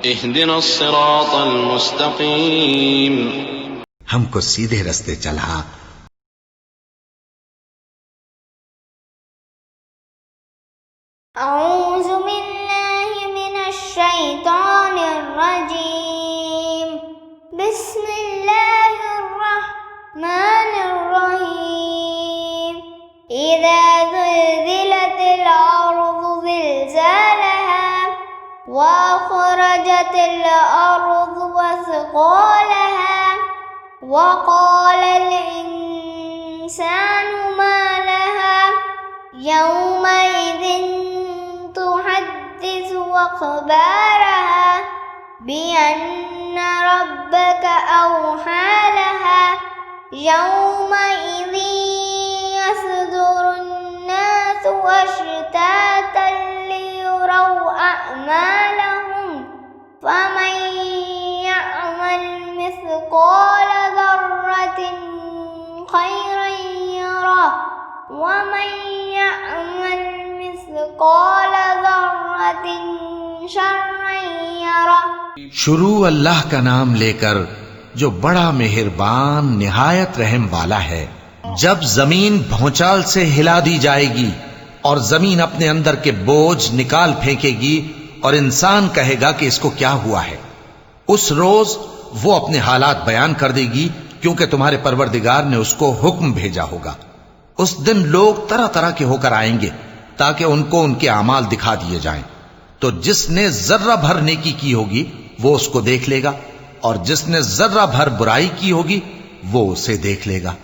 इहदिनस सिरातल मुस्तकीम, हमको सीधे रास्ते चला। औज़ु बिल्लाहि मिनश शैतानिर रजीम, बिस्मिल्लाहिर रहमानिर रहीम। इज़ा ज़ुल्ज़िलतिल अर्ज़ु ज़िलज़ालहा व अख़रजतिल अर्ज़ु असक़ालहा व क़ालल इंसानु मा लहा यौमइज़िन तुहद्दिसु अख़बारहा बिअन्न रब्बक औहा लहा यौमइज़िन यसदुरुन्नासु अश्तातन लियुरौ अअमालहुम फमन यअमल मिस्क़ाल ज़र्रतिन खैरन यरह वमन यअमल मिस्क़ाल ज़र्रतिन शर्रन यरह। शुरू अल्लाह का नाम लेकर जो बड़ा मेहरबान निहायत रहम वाला है। जब जमीन भौचाल से हिला दी जाएगी और जमीन अपने अंदर के बोझ निकाल फेंकेगी और इंसान कहेगा कि इसको क्या हुआ है, उस रोज वो अपने हालात बयान कर देगी, क्योंकि तुम्हारे परवरदिगार ने उसको हुक्म भेजा होगा। उस दिन लोग तरह तरह के होकर आएंगे ताकि उनको उनके अमाल दिखा दिए जाएं। तो जिसने जर्रा भर नेकी की होगी वो उसको देख लेगा और जिसने जर्रा भर बुराई की होगी वो उसे देख लेगा।